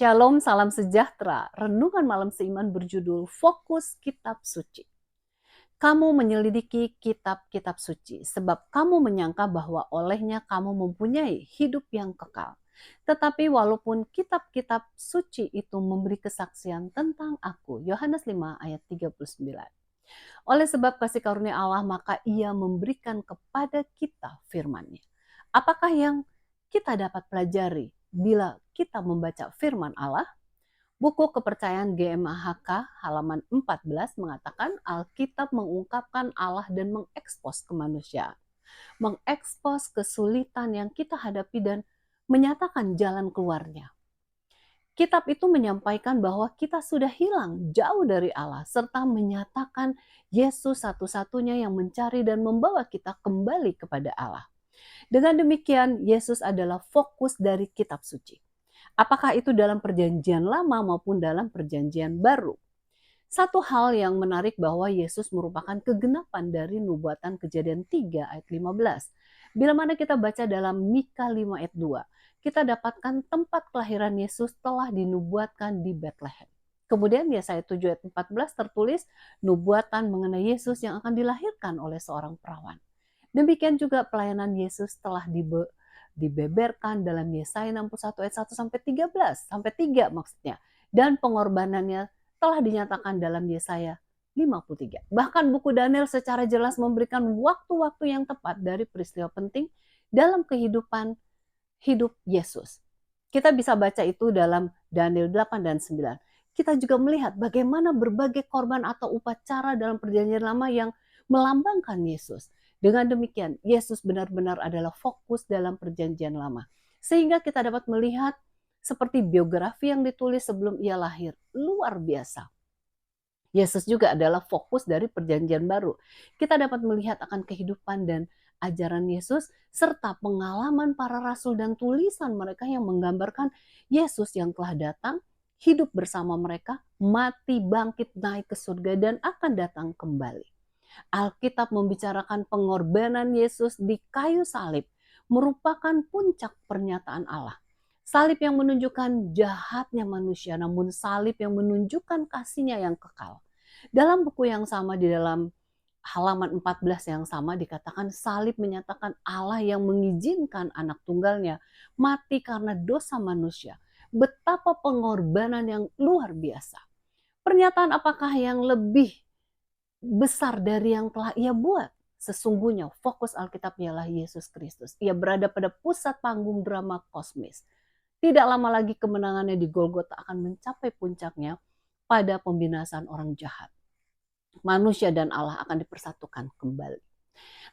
Shalom, salam sejahtera. Renungan malam seiman berjudul Fokus Kitab Suci. Kamu menyelidiki kitab-kitab suci, sebab kamu menyangka bahwa olehnya kamu mempunyai hidup yang kekal. Tetapi walaupun kitab-kitab suci itu memberi kesaksian tentang aku, Yohanes 5 ayat 39. Oleh sebab kasih karunia Allah, maka ia memberikan kepada kita firman-Nya. Apakah yang kita dapat pelajari bila kita membaca firman Allah? Buku Kepercayaan GMAHK halaman 14 mengatakan Alkitab mengungkapkan Allah dan mengekspos kemanusiaan. Mengekspos kesulitan yang kita hadapi dan menyatakan jalan keluarnya. Kitab itu menyampaikan bahwa kita sudah hilang jauh dari Allah serta menyatakan Yesus satu-satunya yang mencari dan membawa kita kembali kepada Allah. Dengan demikian, Yesus adalah fokus dari kitab suci. Apakah itu dalam perjanjian lama maupun dalam perjanjian baru? Satu hal yang menarik bahwa Yesus merupakan kegenapan dari nubuatan Kejadian 3 ayat 15. Bila mana kita baca dalam Mika 5 ayat 2, kita dapatkan tempat kelahiran Yesus telah dinubuatkan di Bethlehem. Kemudian Yesaya 7 ayat 14 tertulis nubuatan mengenai Yesus yang akan dilahirkan oleh seorang perawan. Demikian juga pelayanan Yesus telah dibeberkan dalam Yesaya 61 ayat 1 sampai 13 sampai 3 maksudnya, dan pengorbanannya telah dinyatakan dalam Yesaya 53. Bahkan buku Daniel secara jelas memberikan waktu-waktu yang tepat dari peristiwa penting dalam kehidupan hidup Yesus. Kita bisa baca itu dalam Daniel 8 dan 9. Kita juga melihat bagaimana berbagai korban atau upacara dalam perjanjian lama yang melambangkan Yesus. Dengan demikian, Yesus benar-benar adalah fokus dalam perjanjian lama. Sehingga kita dapat melihat seperti biografi yang ditulis sebelum ia lahir. Luar biasa. Yesus juga adalah fokus dari perjanjian baru. Kita dapat melihat akan kehidupan dan ajaran Yesus serta pengalaman para rasul dan tulisan mereka yang menggambarkan Yesus yang telah datang, hidup bersama mereka, mati, bangkit, naik ke surga dan akan datang kembali. Alkitab membicarakan pengorbanan Yesus di kayu salib merupakan puncak pernyataan Allah. Salib yang menunjukkan jahatnya manusia, namun salib yang menunjukkan kasih-Nya yang kekal. Dalam buku yang sama di dalam halaman 14 yang sama dikatakan salib menyatakan Allah yang mengizinkan anak tunggalnya mati karena dosa manusia. Betapa pengorbanan yang luar biasa. Pernyataan apakah yang lebih besar dari yang telah ia buat? Sesungguhnya fokus Alkitab ialah Yesus Kristus. Ia berada pada pusat panggung drama kosmis. Tidak lama lagi kemenangannya di Golgota akan mencapai puncaknya pada pembinasaan orang jahat. Manusia dan Allah akan dipersatukan kembali.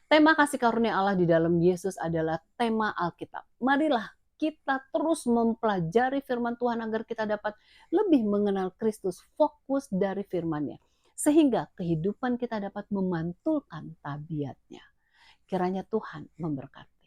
Tema kasih karunia Allah di dalam Yesus adalah tema Alkitab. Marilah kita terus mempelajari firman Tuhan agar kita dapat lebih mengenal Kristus, fokus dari firman-Nya. Sehingga kehidupan kita dapat memantulkan tabiatnya. Kiranya Tuhan memberkati.